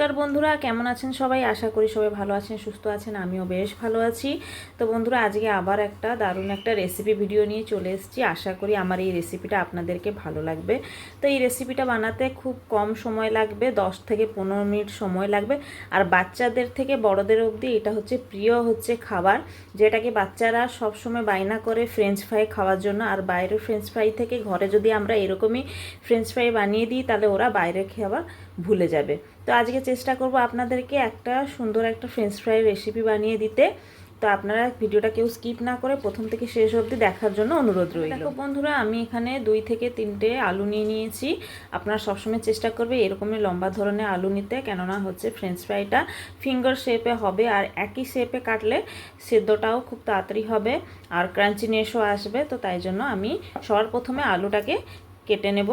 নমস্কার বন্ধুরা, কেমন আছেন সবাই? আশা করি সবাই ভালো আছেন, সুস্থ আছেন। আমিও বেশ ভালো আছি। তো বন্ধুরা, আজকে আবার একটা দারুণ একটা রেসিপি ভিডিও নিয়ে চলে এসেছি। আশা করি আমার এই রেসিপিটা আপনাদেরকে ভালো লাগবে। তো এই রেসিপিটা বানাতে খুব কম সময় লাগবে, 10 থেকে 15 মিনিট সময় লাগবে। আর বাচ্চাদের থেকে বড়দের অবধি এটা হচ্ছে প্রিয় খাবার, যেটাকে বাচ্চারা সব সময় বায়না করে ফ্রেঞ্চ ফ্রাই খাওয়ার জন্য। আর বাইরের ফ্রেঞ্চ ফ্রাই থেকে ঘরে যদি আমরা এরকমই ফ্রেঞ্চ ফ্রাই বানিয়ে দিই, তাহলে ওরা বাইরে খাবার ভুলে যাবে। তো আজকে চেষ্টা করব আপনাদেরকে একটা সুন্দর একটা ফ্রেঞ্চ ফ্রাই রেসিপি বানিয়ে দিতে। তো আপনারা ভিডিওটা কেউ স্কিপ না করে প্রথম থেকে শেষ অবধি দেখার জন্য অনুরোধ রইল। দেখো বন্ধুরা, আমি এখানে 2 থেকে 3টে আলু নিয়ে নিয়েছি। আপনারা সবসময় চেষ্টা করবে এরকমই লম্বা ধরনের আলু নিতে, কেননা ফ্রেঞ্চ ফ্রাইটা ফিঙ্গার শেপে হবে। আর একই শেপে কাটলে সেদ্ধটাও খুব তাড়াতাড়ি হবে আর ক্রাঞ্চিনেসও আসবে। তো তাই জন্য আমি সবার প্রথমে আলুটাকে কেটে নেব।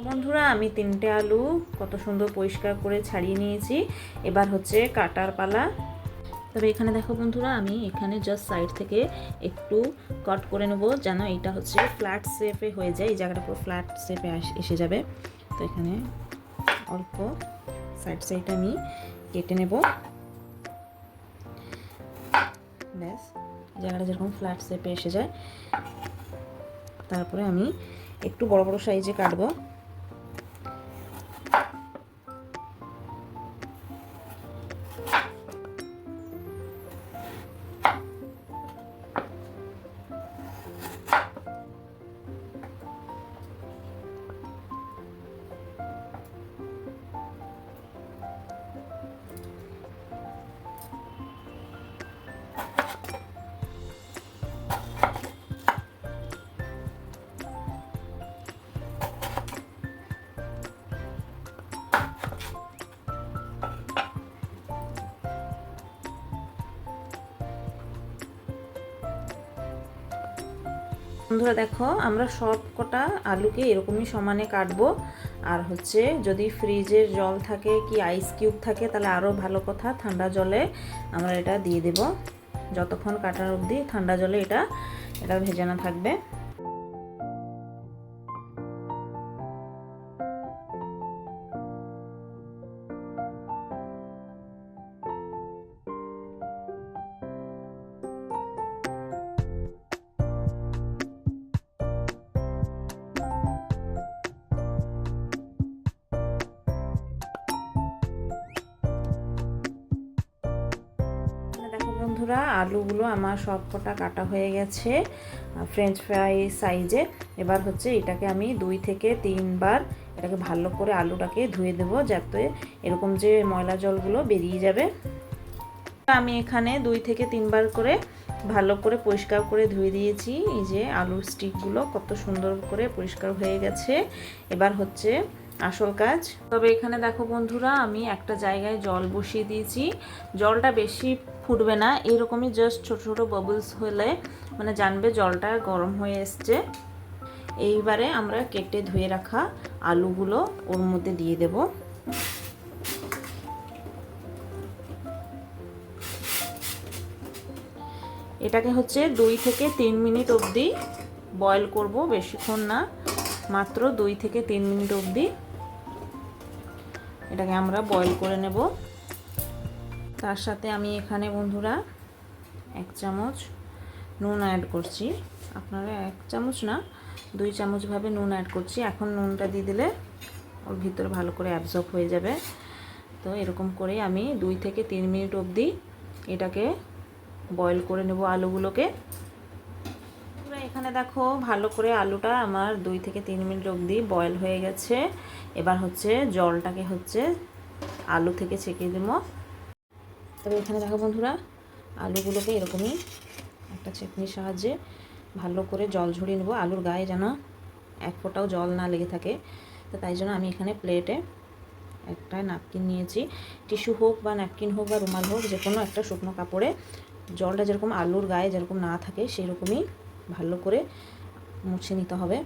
বন্ধুরা, আমি 3টে আলু কত সুন্দর পরিষ্কার করে ছাড়িয়ে নিয়েছি। এবার কাটার পালা। তবে এখানে দেখো বন্ধুরা, আমি এখানে জাস্ট সাইড থেকে একটু কাট করে নেব, যেন এটা ফ্ল্যাট শেপে হয়ে যায়। এই জায়গাটা পুরো ফ্ল্যাট শেপে এসে যাবে। তো এখানে অল্প সাইড আমি কেটে নেব। ব্যাস, জায়গাটা যেরকম ফ্ল্যাট শেপে এসে যায়। তারপরে আমি একটু বড় বড় সাইজে কাটবো। বন্ধুরা দেখো, আমরা সব কটা আলুকে এরকমই সমানে কাটবো। আর যদি ফ্রিজের জল থাকে কি আইস কিউব থাকে, তাহলে আরও ভালো কথা। ঠান্ডা জলে আমরা এটা দিয়ে দেব, যতক্ষণ কাটার অবধি ঠান্ডা জলে এটা ভেজানো থাকবে। বন্ধুরা, আলুগুলো আমার সব কটা কাটা হয়ে গেছে ফ্রেঞ্চ ফ্রাই সাইজে। এবার এটাকে আমি 2 থেকে 3 বার এটাকে ভালো করে আলুটাকে ধুয়ে দেবো, যাতে এরকম যে ময়লা জলগুলো বেরিয়ে যাবে। আমি এখানে 2 থেকে 3 বার করে ভালো করে পরিষ্কার করে ধুয়ে দিয়েছি। এই যে আলুর স্টিকগুলো কত সুন্দর করে পরিষ্কার হয়ে গেছে। এবার আসল কাজ। তবে এখানে দেখো বন্ধুরা, আমি একটা জায়গায় জল বসিয়ে দিয়েছি। জলটা বেশি ফুটবে না, এরকমই জাস্ট ছোট ছোট বাবলস হলে জানবে জলটা গরম হয়ে এসছে। এইবারে আমরা কেটে ধুয়ে রাখা আলুগুলো ওর মধ্যে দিয়ে দেব। এটাকে 2 থেকে 3 মিনিট অবধি বয়েল করব, বেশিক্ষণ না, মাত্র 2 থেকে 3 মিনিট অবধি এটাকে আমরা বয়েল করে নেব। তার সাথে আমি এখানে বন্ধুরা 1 চামচ নুন অ্যাড করছি। আপনারা 1 চামচ না, 2 চামচ ভাবে নুন অ্যাড করছি। এখন নুনটা দিয়ে দিলে ওর ভিতরে ভালো করে অ্যাবজর্ব হয়ে যাবে। তো এরকম করে আমি 2 থেকে 3 মিনিট অবধি এটাকে বয়েল করে নেব আলুগুলোকে। এখানে দেখো, ভালো করে আলুটা আমার 2 থেকে 3 মিনিট অবধি বয়েল হয়ে গেছে। এবার জলটাকে আলু থেকে ছেঁকে দেব। তবে এখানে দেখো বন্ধুরা, আলুগুলোকে এরকমই একটা ছেঁকনির সাহায্যে ভালো করে জল ঝরিয়ে নেব। আলুর গায়ে যেন এক ফোঁটাও জল না লেগে থাকে। তো তাই জন্য আমি এখানে প্লেটে একটা ন্যাপকিন নিয়েছি, টিস্যু হোক বা ন্যাপকিন হোক বা রুমাল হোক, যে কোনো একটা শুকনো কাপড়ে জলটা যেরকম আলুর গায়ে যেরকম না থাকে সেরকমই ভালো করে মুছে নিতে হবে।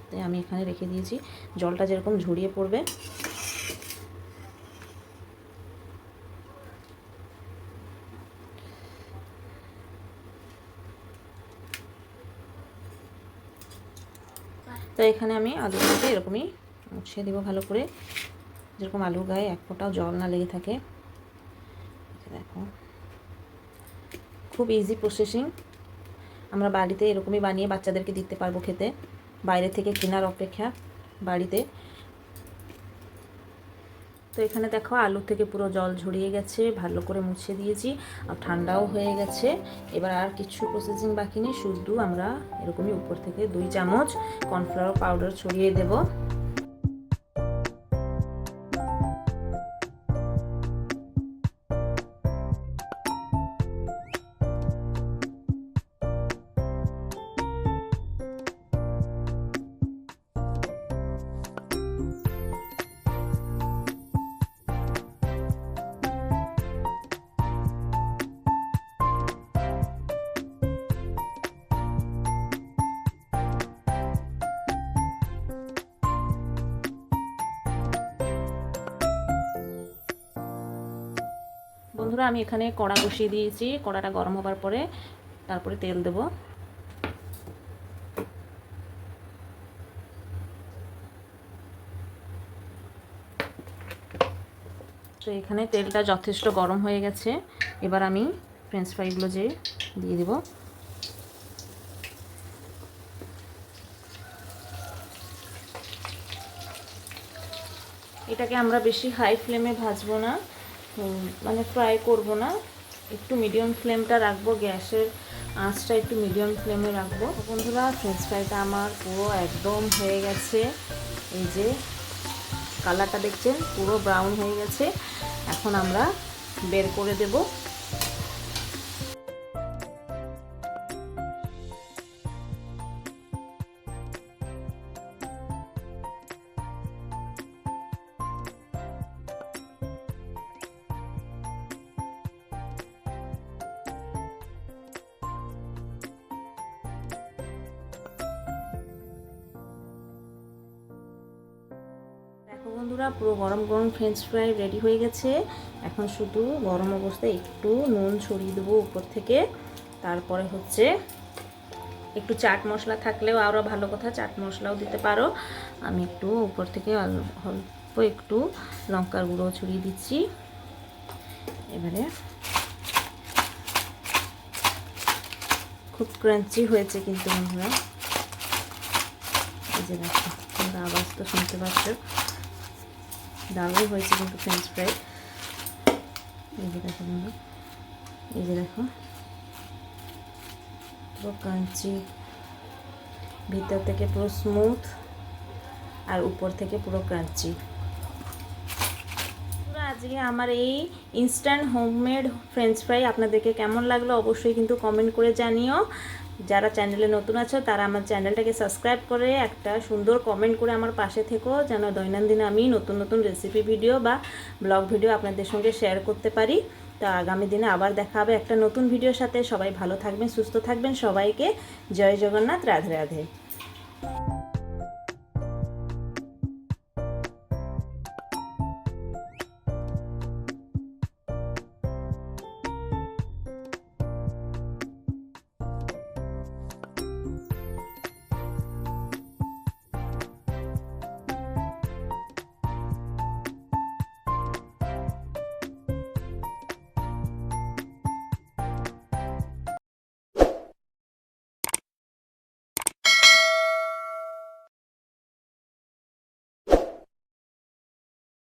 তাই আমি এখানে রেখে দিয়েছি, জলটা যেরকম ঝরিয়ে পড়বে। তো এখানে আমি আলুগুলোকে এরকমই মুছিয়ে দেবো ভালো করে, যেরকম আলুর গায়ে এক ফোঁটাও জল না লেগে থাকে। দেখো খুব ইজি প্রসেসিং, আমরা বাড়িতে এরকমই বানিয়ে বাচ্চাদেরকে দিতে পারবো খেতে, বাইরে থেকে কেনার অপেক্ষা বাড়িতে। তো এখানে দেখো আলু থেকে পুরো জল ঝরিয়ে গেছে, ভালো করে মুছে দিয়েছি, আর ঠান্ডাও হয়ে গেছে। এবার আর কিছু প্রসেসিং বাকি নেই, শুধু আমরা এরকমই উপর থেকে 2 চামচ কর্নফ্লাওয়ার পাউডার ছড়িয়ে দেব। বন্ধুরা আমি এখানে কড়া বসিয়ে দিয়েছি, কড়াটা গরম হবার পরে তারপরে তেল দেব। তো এখানে তেলটা যথেষ্ট গরম হয়ে গেছে, এবার আমি ফ্রেঞ্চ ফ্রাইগুলো যে দিয়ে দেব। এটাকে আমরা বেশি হাই ফ্লেমে ভাজবো না, মানে ফ্রাই করব না, একটু মিডিয়াম ফ্লেমটা রাখবো, গ্যাসের আঁচটা একটু মিডিয়াম ফ্লেমে রাখবো। বন্ধুরা ফ্রেঞ্চ ফ্রাইটা আমার পুরো একদম হয়ে গেছে, এই যে কালারটা দেখছেন পুরো ব্রাউন হয়ে গেছে। এখন আমরা বের করে দেব। বন্ধুরা পুরো গরম গরম ফ্রেঞ্চ ফ্রাই রেডি হয়ে গেছে। এখন শুধু গরম অবস্থায় একটু নুন ছড়িয়ে দেবো উপর থেকে, তারপরে হচ্ছে একটু চাট মশলা থাকলেও আরও ভালো কথা, চাট মশলাও দিতে পারো। আমি একটু উপর থেকে অল্প একটু লঙ্কার গুঁড়ো ছড়িয়ে দিচ্ছি। এবারে খুব ক্রাঞ্চি হয়েছে কিন্তু বন্ধুরা, এই যে দেখো তোমরা আওয়াজ তো শুনতে পাচ্ছ, দারুণ হয়েছে কিন্তু ফ্রেঞ্চ ফ্রাই। এই যে দেখো বন্ধু, এই যে দেখো পুরো ক্রাঞ্চি, ভিতর থেকে পুরো স্মুথ আর উপর থেকে পুরো ক্রাঞ্চি। আজকে আমার এই ইনস্ট্যান্ট হোমমেড ফ্রেঞ্চ ফ্রাই আপনাদেরকে কেমন লাগলো অবশ্যই কিন্তু কমেন্ট করে জানিও। যারা চ্যানেলে নতুন আছো তারা আমার চ্যানেলটাকে সাবস্ক্রাইব করে একটা সুন্দর কমেন্ট করে আমার পাশে থেকো, যেন দৈনন্দিন আমি নতুন নতুন রেসিপি ভিডিও বা ব্লগ ভিডিও আপনাদের সঙ্গে শেয়ার করতে পারি। তো আগামী দিনে আবার দেখা হবে একটা নতুন ভিডিওর সাথে। সবাই ভালো থাকবেন, সুস্থ থাকবেন। সবাইকে জয় জগন্নাথ, রাধে রাধে।